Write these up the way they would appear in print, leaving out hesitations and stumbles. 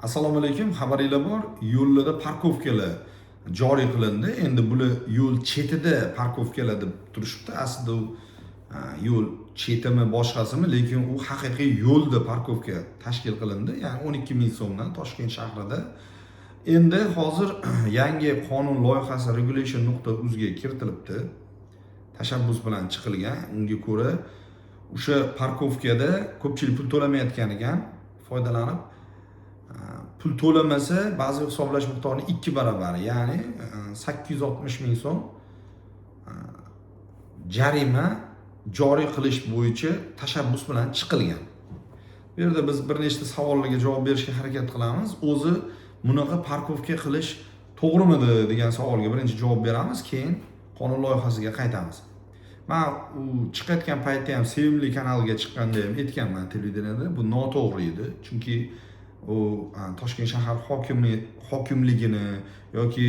Assalomu alaykum, xabaringlar bor. Yo'llarda parkovkalar joriy qilindi. Endi bular yo'l chetida parkovkalar deb turishibdi. Aslida u yo'l chetimi boshqasimi, lekin u haqiqiy yo'lda parkovka tashkil qilindi. Ya'ni 12 ming so'mdan Toshkent shahrida. Endi hozir yangi qonun loyihasi regulation.uz ga kiritilibdi. Tashabbus bilan chiqilgan. Unga ko'ra o'sha parkovkada ko'pchilik pul to'lamayotgan ekan, foydalanib pul to'lamasa ba'zi hisoblash miqdorining 2 baravari, ya'ni 860 ming so'm jarima joriy qilish bo'yicha tashabbus bilan chiqilgan. Bu yerda biz bir nechta savollarga javob berishga harakat qilamiz. O'zi bunaqa parkovka qilish to'g'rimidi degan savolga birinchi javob beramiz, keyin qonun loyihasiga qaytamiz. Men u chiqayotgan paytda ham Sevimli kanaliga chiqqanda ham aytganman televideniyada, bu noto'g'ri edi. Chunki u Toshkent shahar hokimligini yoki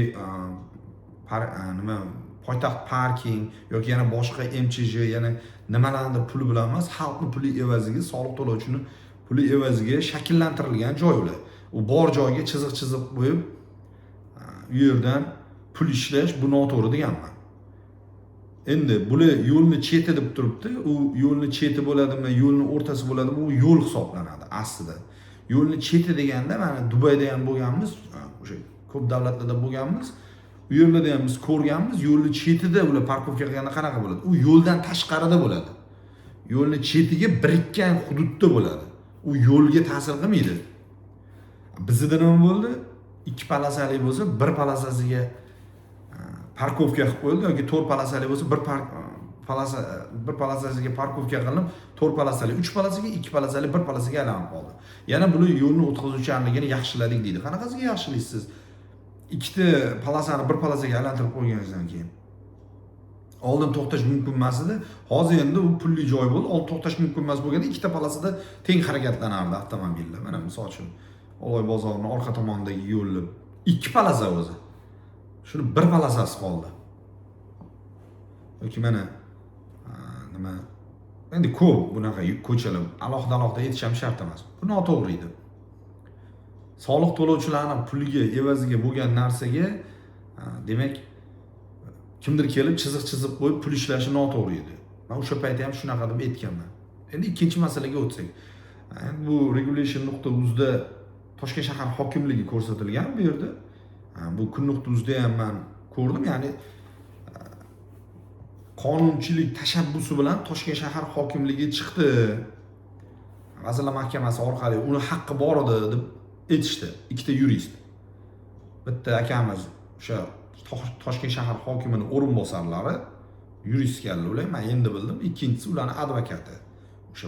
nima poytaxt parking yoki yana boshqa MCJ yana nimalardir puli bilan emas, xalqning puli evaziga, soliq to'lovchining puli evaziga shakllantirilgan joy ular. U bor joyga chiziq qo'yib u yerdan pul ishlash bu noto'g'ri deganman. Endi bular yo'lni cheti deb turibdi. U yo'lni cheti bo'ladimi, yo'lni o'rtasi bo'ladimi, u yo'l hisoblanadi aslida. Yo'lni cheti deganda mana Dubayda ham bo'lganmiz, o'sha ko'p davlatlarda bo'lganmiz. U yerlarda ham biz ko'rganmiz, yo'lni chetida ular parkovka qilganda qanaqa bo'ladi? U yo'ldan tashqarida bo'ladi. Yo'lni chetiga birikkan hududda bo'ladi. U yo'lga ta'sir qilmaydi. Bizda nima bo'ldi? 2 palasali bo'lsa, 1 palasasiga parkovka qilib qo'yildi yoki 4 palasali bo'lsa, 1 palasasiga parkovka qilinib, 4 palasali, 3 palasiga, 2 palasali, 1 palasiga aylanib qoldi. Yana buni yo'lni o'tkazuvchanligini yaxshiladik deydi. Qanaqasiga yaxshilaysiz? 2 palasani 1 palasaga aylantirib qo'yganingizdan keyin oldin to'xtash mumkin emas edi. Hozir endi u pulli joy bo'ldi. Oldin to'xtash mumkin emas bo'lganda 2 palasada teng harakatlanardi avtomobillar. Mana misol uchun Oloy bozorining orqa tomonidagi yo'lni 2 palasa o'zi. Shuni 1 palasasi qoldi. Yoki mana nima endi ko'p bunaqa ko'chalar alohida aytishim shart emas. Bu noto'g'ri edi. Soliq to'lovchilarning puliga evaziga bo'lgan narsaga demak kimdir kelib chiziq qo'yib pul ishlashi noto'g'ri edi. Men o'sha paytda ham shunaqa deb aytganman. Endi ikkinchi masalaga o'tsak. Bu regulation.uzda Toshkent shahar hokimligi ko'rsatilgan bu yerda. Bu kun.uzda ham men ko'rdim, ya'ni qonunchilik tashabbusi bilan Toshkent shahar hokimligi chiqdi. Vazirlar Mahkamasi orqali uni haqqi bor edi deb aytishdi. 2 ta yurist. Bitta akamiz o'sha Toshkent shahar hokimining o'rinbosarlari yurist ekanlar ular, men endi bildim. Ikkinchisi ularning advokati. O'sha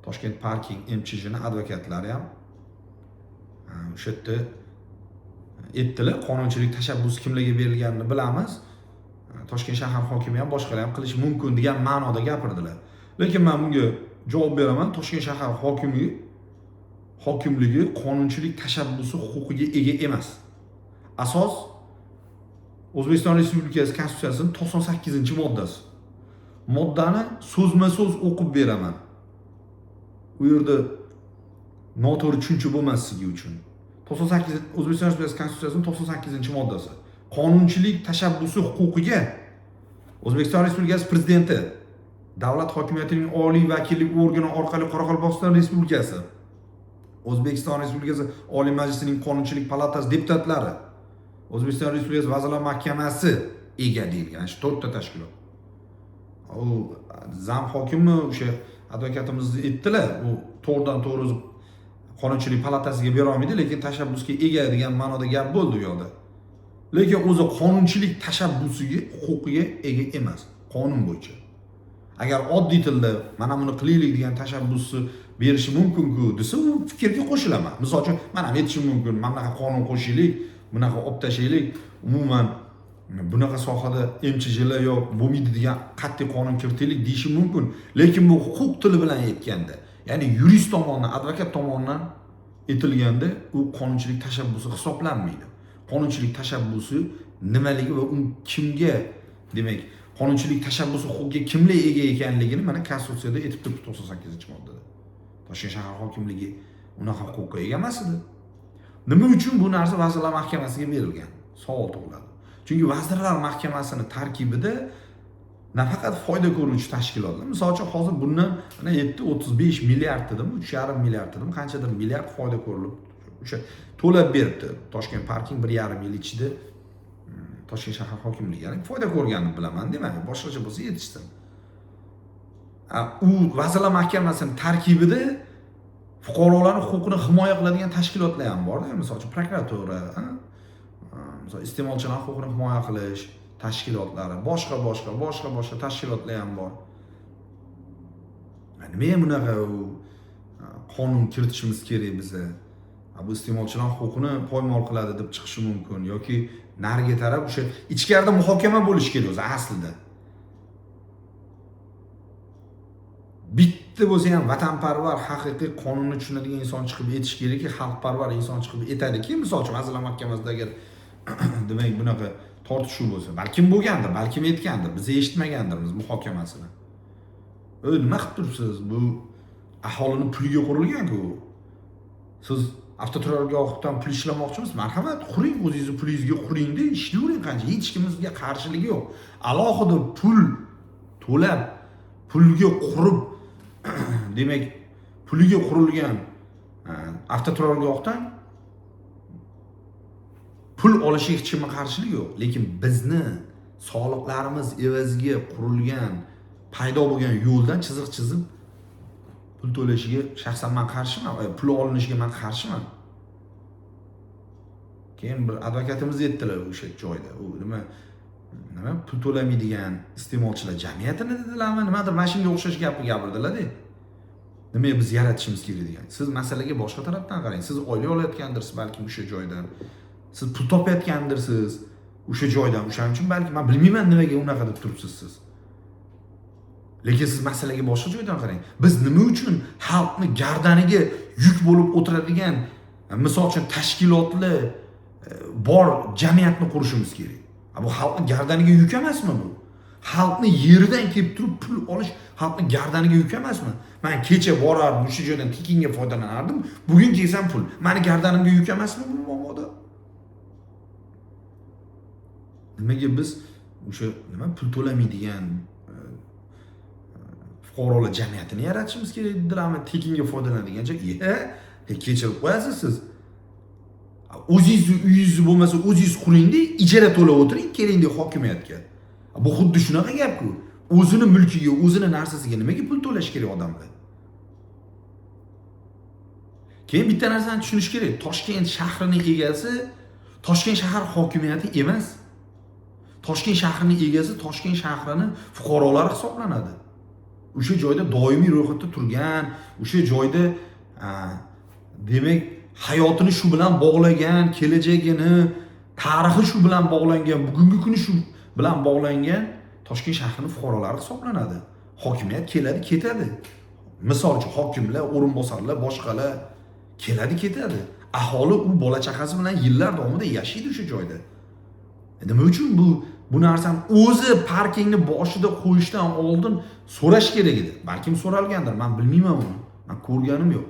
Toshkent parking MCJning advokatlari ham o'sha yerda aytdilar, qonunchilik tashabbusi kimlarga berilganini bilamiz. Toshkent shahar hokimi ham boshqalar ham qilishi mumkin degan ma'noda gapirdilar. Lekin men bunga javob beraman. Toshkent shahar hokimligi qonunchilik tashabbusi huquqiga ega emas. Asos O'zbekiston Respublikasi Konstitutsiyasining 98-moddasi. Moddani so'zma-so'z o'qib beraman. U yerda noto'g'ri tushuncha bo'lmasligi uchun. 98 O'zbekiston Respublikasi Konstitutsiyasining 98-moddasi. Qonunchilik tashabbusi huquqiga O'zbekiston Respublikasi Prezidenti, davlat hokimiyatining oliy vakillik organi orqali Qoraqalpog'iston Respublikasi, O'zbekiston Respublikasi Oliy Majlisining Qonunchilik palatasi deputatlari, O'zbekiston Respublikasi Vazirlar Mahkamasi ega deyilgan. Shu 4 ta tashkilot. U zam hokimi o'sha advokatimizni aytdilar, u to'g'ridan-to'g'ri o'zi Qonunchilik palatasiga bera olmaydi, lekin tashabbusga ega degan ma'noda gap bo'ldi u yoqda. Lekin o'zi qonunchilik tashabbusiga, huquqiga ega emas, qonun bo'yicha. Agar oddiy tilda mana buni qilaylik degan tashabbusni berishi mumkin-ku desa, u fikrga qo'shilaman. Misol uchun, men ham aytishim mumkin, mana bunaqa qonun qo'shaylik, bunaqa olib tashlaylik, umuman bunaqa sohada MCJlar yo'q, bo'lmaydi degan qat'iy qonun kiritaylik deyishim mumkin. Lekin bu huquq tili bilan aytganda, ya'ni yurist tomonidan, advokat tomonidan aytilganda, u qonunchilik tashabbusi hisoblanmaydi. Qonunchilik tashabbusi nimaligi va u kimga, demak, qonunchilik tashabbusi huquqiga kimlar ega ekanligini mana Konstitutsiyada aytib turibdi 98-moddada. Toshkent shahar hokimligi unaqa huquqqa ega emas edi. Nima uchun bu narsa Vazirlar Mahkamasiga berilgan? Savol tug'iladi. Chunki Vazirlar Mahkamasining tarkibida nafaqat foyda ko'ruvchi tashkilotlar, misol uchun hozir bundan mana 7.35 milliard dedim, 3,5 milliard dedim, qanchadir milliard foyda ko'rilib o'sha to'lab beribdi. Toshkent parking 1,5 yil ichida Toshkent shahar hokimligi foyda ko'rganini bilaman, demak, boshqacha bo'lsa yetishsin. U Vazirlar Mahkamasining tarkibida fuqarolarning huquqini himoya qiladigan tashkilotlar ham bor-da, misol uchun prokuratura, misol iste'molchilar huquqini himoya qilish tashkilotlari, boshqa tashkilotlar ham bor. Nimaga bunaqa qonun kiritishimiz kerak biza? Bu iste'molchilar huquqini poymol qiladi deb chiqishi mumkin yoki nariga taraf o'sha ichkarida muhokama bo'lishi kerak o'zi aslida. Bitta bo'lsa ham vatanparvar, haqiqiy qonunni tushunadigan inson chiqib etish kerakki, xalqparvar inson chiqib etadiki, misol uchun Vazirlar Mahkamasida agar demak bunaqa tortishuv bo'lsa, balkim bo'lgandir, balkim etgandir, biz eshitmagandirmiz muhokamasini. Nima qilib turibsiz? Bu aholini puliga qurilgan-ku. Siz avtoturargohdan pul ishlamoqchimisiz? Marhamat, quring, o'zingizni pulingizga quring-da, ishlayvering qancha. Hech kimizga qarshiligi yo'q. Alohida pul to'lab, pulga qurib, demak, puliga qurilgan avtoturargohdan pul olishga hech kimning qarshiligi yo'q. Lekin bizni soliqlarimiz evaziga qurilgan, paydo bo'lgan yo'ldan chiziq chizib pul to'lashiga shaxsan men qarshiman, pul olinishiga men qarshiman. Keyin bir advokatimiz aytdilar o'sha joyda. U nima pul to'lamaydigan iste'molchilar jamiyatini dedilarmi, nimadir mana shunga o'xshash gapni gapirdilar-da. Nimaga biz yaratishimiz kerak degan. Siz masalaga boshqa tarafdan qarang. Siz oylik olayotgandirsiz balki o'sha joydan. Siz pul topayotgandirsiz o'sha joydan. O'shaning uchun balki men bilmayman nimaga unaqa deb turibsiz siz. Lekin siz masalaga boshqa joydan qarang. Biz nima uchun xalqni gardaniga yuk bo'lib o'tiradigan, misol uchun tashkilotlar bor jamiyatni qurishimiz kerak. Bu xalqni gardaniga yuk emasmi bu? Xalqni yeridan kelib turib pul olish xalqni gardaniga yuk emasmi? Men kecha borardim, o'sha joydan tekinga foydalanardim. Bugun kelsam pul meni gardanimga yuk emasmi bu momoda? Nimaga biz o'sha pul to'lamaydigan fuqarolar jamiyatini yaratishimiz kerak dedilarmi? Tekinga foydalanadigancha, kechirib qo'yasiz siz. O'zingizni uyingiz bo'lmasa o'zingiz quringda, ijara to'lab o'tiring, kelingda hokimiyatga. Bu xuddi shunaqa gap-ku. O'zini mulkiga, o'zini narsasiga nimaga pul to'lash kerak odamlar? Keyin bitta narsani tushunish kerak. Toshkent shahrining egasi Toshkent shahar hokimiyati emas. Toshkent shahrining egasi Toshkent shahrining fuqarolari hisoblanadi. O'sha joyda doimiy ro'yxatda turgan, o'sha joyda demak hayotini shu bilan bog'lagan, kelajagini, tarixi shu bilan bog'langan, bugungi kuni shu bilan bog'langan Toshkent shahrining fuqarolari hisoblanadi. Hokimiyat keladi, ketadi. Misol uchun hokimlar, o'rinbosarlar, boshqalar keladi, ketadi. Aholi u bola chaqasi bilan yillar davomida yashaydi o'sha joyda. Nima uchun bu narsani o'zi parkingni boshida qo'yishdan oldin so'rash kerak edi. Balkim so'ralgandir, men bilmayman uni. Men ko'rganim yo'q.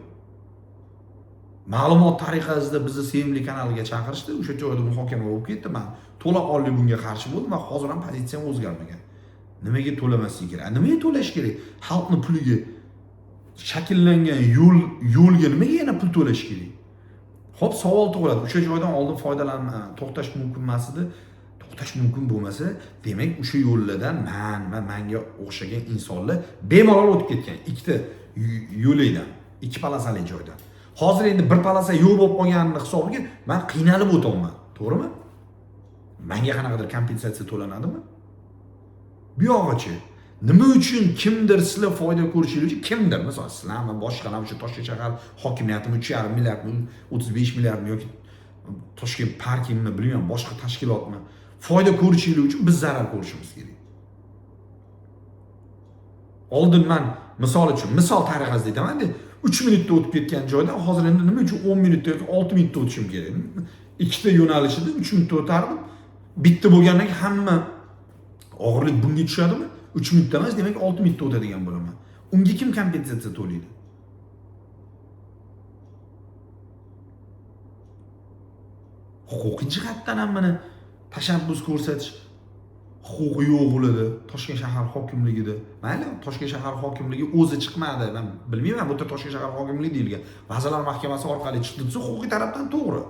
Ma'lumot tariqasida bizni sevimli kanaliga chaqirishdi, o'sha joyda muhokama bo'lib ketdi. Men to'laqonli bunga qarshi bo'ldim va hozir ham pozitsiyam o'zgarmagan. Nimaga to'lamaslik kerak? Nimaga to'lash kerak? Xalqning puliga shakllangan yo'lga nimaga yana pul to'lash kerak? Xo'p, savol tug'iladi. O'sha joydan oldin to'xtash mumkin emas edi. To'xtash mumkin bo'lmasa, demak o'sha yo'llardan menga o'xshagan insonlar bemalol o'tib ketgan. Ikkita yo'ldan, ikki palasali joydan. Hozir endi bir palasa yo'l bo'lib qolganini hisobiga men qiynalib o'tolman. To'g'rimi? Menga qanaqadir kompensatsiya to'lanadimi? Bu yog'ichi nima uchun kimdir sizlar foyda ko'rishingiz uchun kimdir, masalan, sizlarmi, boshqalar o'sha Toshkent shahar hokimiyatimi 3,5 milliardmi, 35 milliardmi yoki Toshkent parkingmi, bilmayman, boshqa tashkilotmi foyda ko'rishingiz uchun biz zarar ko'rishimiz kerak. Oldin men misol tariqasida aytaman-da, 3 minutda o'tib ketgan joydan hozir endi nima uchun 10 minutda yoki 6 minutda o'tishim kerak? Ikkita yo'nalishida 3 minutda o'tardim. Bitta bo'lgandan keyin hamma og'irlik bunga tushadimi? 3 minutda emas, demak 6 minutda o'tadigan bo'laman. Unga kim kompensatsiya to'laydi? huquqiy jihatdan ham mana tashabbus ko'rsatish huquqi yo'q bo'ladi Toshkent shahar hokimligida. Mayli, Toshkent shahar hokimligi o'zi chiqmadi. Men bilmayman, bu yerda Toshkent shahar hokimligi deyilgan. Vazirlar Mahkamasi orqali chiqdi desa, huquqiy tarafdan to'g'ri.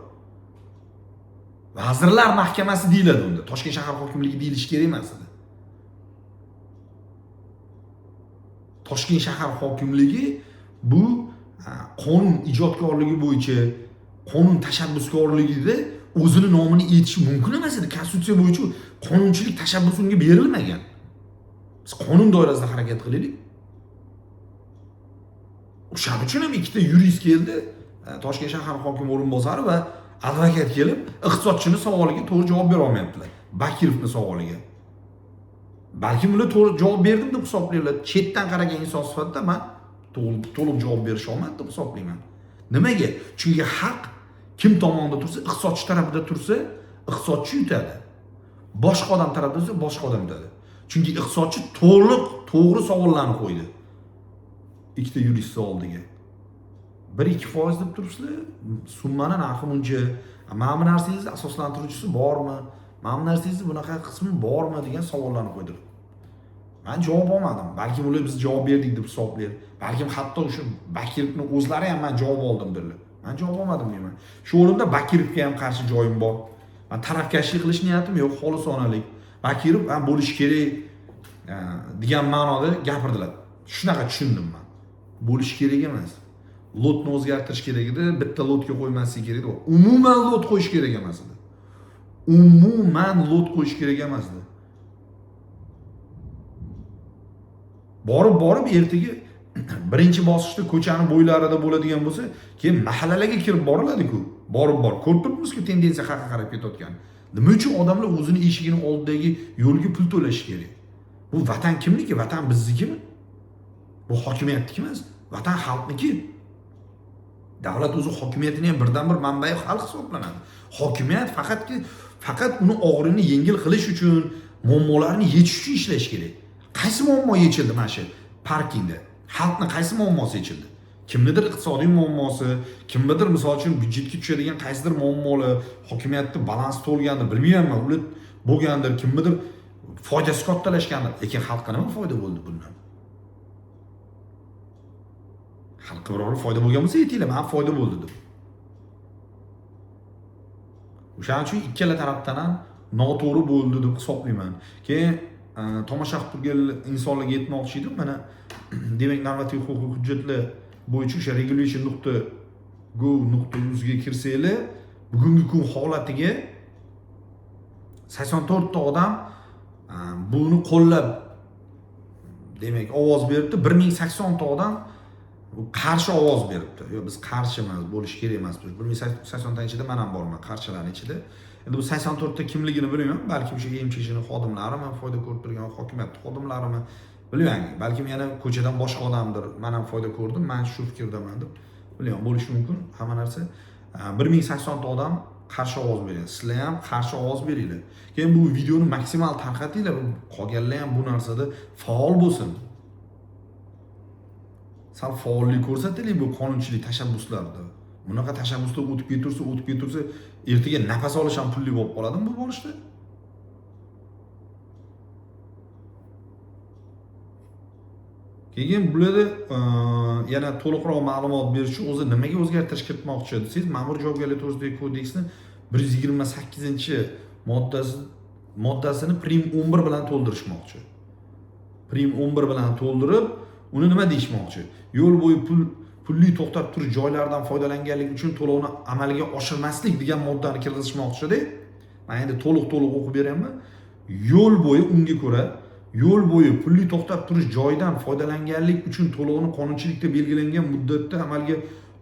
Vazirlar Mahkamasi deyiladi unda. Toshkent shahar hokimligi deyilishi kerak emas edi. Toshkent shahar hokimligi bu qonun ijodkorligi bo'yicha, qonun tashabbuskorligida o'zini nomini aytish mumkin emas edi. Konstitutsiya bo'yicha qonunchilik tashabbusi unga berilmagan. Biz qonun doirasida harakat qilaylik. O'shaning uchun ham ikkita yurist keldi, Toshkent shahar hokimi o'rinbosari va advokat kelib, iqtisodchini savoliga to'g'ri javob bera olmayaptilar. Bakirovning savoliga. Balki ular to'g'ri javob berdim deb hisoblaylar. Chetdan qaragan inson sifatida men to'liq javob berisha olmadim deb hisoblayman. Nimaga? Chunki haq kim tomonda tursa, iqtisodchi tarafida tursa, iqtisodchi yutadi. Boshqa odam tarafida tursa, boshqa odam yutadi. Chunki iqtisodchi to'g'ri savollarni qo'ydi. Ikkita yurist oldiga. 1-2% deb turibsizlar. Summani narxi buncha, mana bu narsangiz asoslantiruvchisi bormi? Mana bu narsangiz bunaqa qismi bormi degan savollarni qo'ydi. Men javob olmadim. Balki ular biz javob berdik deb hisoblaydi. Balki hatto o'sha Bakirovning o'zlari ham men javob oldim dedilar. Men javob olmadim deyman. Shu o'rinda Bakirovga ham qarshi joyim bor. Men tarafkashlik qilish niyatim yo'q, xolisonalik. Bakirov ham bo'lish kerak degan ma'noda gapirdilar. Shunaqa tushundim men. Bo'lish kerak emas. Lotni o'zgartirish kerak edi, bitta lotga qo'ymaslik kerak edi. Umuman lot qo'yish kerak emas edi. Umuman lot qo'yish kerak emas edi. Borib ertaga birinchi bosqichda ko'chani bo'ylarida bo'ladigan bo'lsa, keyin mahallalarga kirib boriladi-ku. Borib ko'rib turibmiz-ku tendensiya qayerga qarab ketayotgan. Nima uchun odamlar o'zini eshigini oldidagi yo'lga pul to'lashi kerak? Bu vatan kimniki? Vatan biznikimi? Bu hokimiyatniki emas, vatan xalqniki. Davlat o'zi hokimiyatining ham birdan-bir manbai xalq hisoblanadi. Hokimiyat faqat uni og'irini yengil qilish uchun, muammolarni yechish uchun ishlash kerak. Qaysi muammo yechildi mana shu parkingda? Xalqning qaysi muammosi yechildi? Kimnidir iqtisodiy muammosi, kimnidir misol uchun byudjetga tushadigan qaysidir muammolar, hokimiyatda balans to'lgandir, bilmayman, ular bo'lgandir, kimnidir foydasi kattalashgandir. Lekin xalqqa nima foyda bo'ldi bundan? Xalqqa biror foyda bo'lgan bo'lsa aytinglar, men foyda bo'ldi deb. O'shaning uchun ikkala tarafdan ham noto'g'ri bo'ldi deb hisoblayman. Keyin tomosha qilib turgan insonlarga aytmoqchi edim, mana demak normativ huquqiy hujjatlar bo'yicha o'sha regulation.go.uz ga kirsanglar, bugungi kun holatiga 84 ta odam buni qo'llab demak ovoz beribdi, 1080 ta odam qarshi ovoz beribdi. Yo'q, biz qarshi emas, bo'lish kerak emas. 1080 ta ichida men ham borman, qarshilarning ichida. Endi bu 84 ta kimligini bilmayman, balki o'sha emchishini xodimlarimi, foyda ko'rib turgan hokimiyat xodimlarimi bilmayman. Balki yana ko'chadan boshqa odamdir. Men ham foyda ko'rdim, men shu fikrdaman deb bilmayman, bo'lishi mumkin hamma narsa. 1080 ta odam qarshi ovoz bergan. Sizlar ham qarshi ovoz beringlar. Keyin bu videoni maksimal tarqatinglar, qolganlar ham bu narsada faol bo'lsin. Sal faollik ko'rsataylik bu qonunchilik tashabbuslarida. Bunaqa tashabbuslar o'tib ketursa, ertaga nafas olish ham pulli bo'lib qoladimi bu bo'lishda? Keyin bularda yana to'liqroq ma'lumot berish uchun o'zi nimaga o'zgartirish kiritmoqchi desangiz, Ma'muriy javobgarlik to'g'risidagi kodeksni 128-moddasini prim 11 bilan to'ldirishmoqchi. Prim 11 bilan to'ldirib, uni nima deyishmoqchi? Yo'l bo'yi pulli to'xtab turish joylaridan foydalanganlik uchun to'lovni amalga oshirmaslik degan moddani kirgizishmoqchi-da. Men endi to'liq o'qib beraman. Yo'l bo'yi unga ko'ra yo'l bo'yi pulli to'xtab turish joyidan foydalanganlik uchun to'lovni qonunchilikda belgilangan muddatda amalga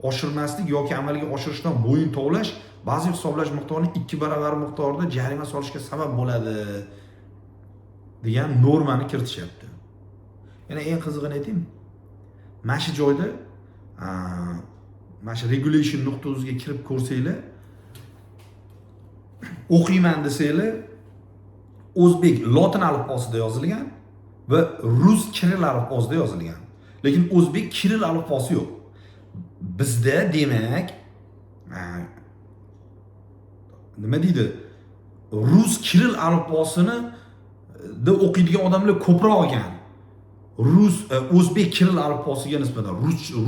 oshirmaslik yoki amalga oshirishdan bo'yin tovlash ba'zi hisoblash miqdorining 2 baravar miqdorida jarima solishga sabab bo'ladi degan normani kiritishyapti. Yana eng qizig'ini aytaymi? Mana shu joyda mana shu regulation.uz ga kirib ko'rsanglar, o'qiyman desanglar, o'zbek lotin alifbosida yozilgan va rus kiril alifbosida yozilgan. Lekin o'zbek kiril alifbosi yo'q. Bizda demak nima deydi? Rus kiril alifbosini da o'qiydigan odamlar ko'proq ekan. Rus o'zbek kiril alifbosiga nisbatan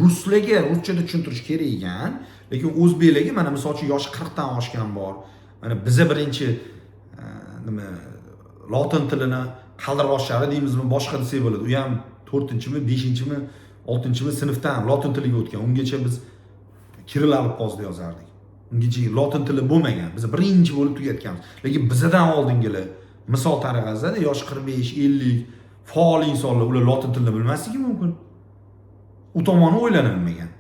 ruslarga ruschada tushuntirish kerak ekan, lekin o'zbeklarga mana misol uchun yoshi 40 dan oshgan bor. Mana biza birinchi nima lotin tilini qaldirg'ochlari deymizmi, boshqa desak bo'ladi. U ham 4-mi, 5-mi, 6-mi sinfdan lotin tiliga o'tgan. Ungacha biz kiril alifbosida yozardik. Ungacha lotin tili bo'lmagan. Biz birinchi bo'lib tugatganmiz. Lekin bizadan oldingilar misol tariqasida yosh 45, 50 faol insonlar ular lotin tilini bilmasligi mumkin. U tomoni o'ylanilmagan.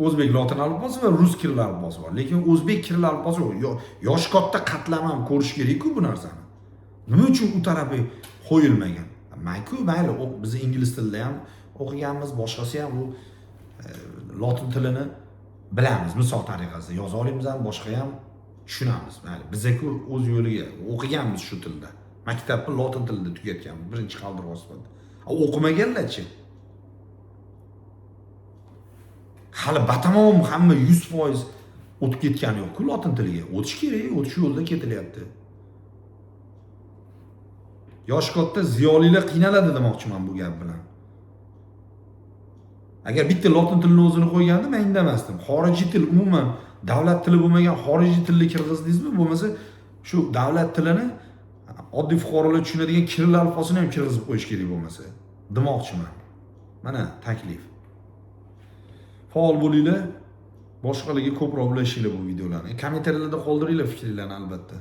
O'zbek lotin alifbosi va rus kiril alifbosi bor. Lekin o'zbek kiril alifbosi yo'q. Yosh katta qatlam ham ko'rish kerak-ku bu narsani. Nima uchun u tarafi qo'yilmagan? Mayli, biz ingliz tilida ham o'qiganmiz, boshqasi ham bu lotin tilini bilamiz. Misol tariqasida yoza olamiz ham, boshqa ham tushunamiz. Mayli, biz-ku o'z yo'liga o'qiganmiz shu tilda. Maktabni lotin tilida tugatganmiz, birinchi qaldirg'och sifatida. O'qimaganlar-chi? Hali batamom hamma 100% o'tib ketgani yo'q-ku lotin tiliga. O'tish kerak, o'tish yo'lida ketilyapti. Yosh katta ziyolilar qiynaladi demoqchiman bu gap bilan. Agar bitta lotin tilini o'zini qo'yganda men indamasdim. Xorijiy til umuman davlat tili bo'lmagan xorijiy tilni kirgizdingizmi? Bo'lmasa shu davlat tilini oddiy fuqarolar tushunadigan kiril alifbosini ham kirgizib qo'yish kerak bo'lmasa demoqchiman. Mana taklif. Faol bo'linglar, boshqalarga ko'proq ulashinglar bu videolarni. Kommentariylarda qoldiringlar fikringizni albatta.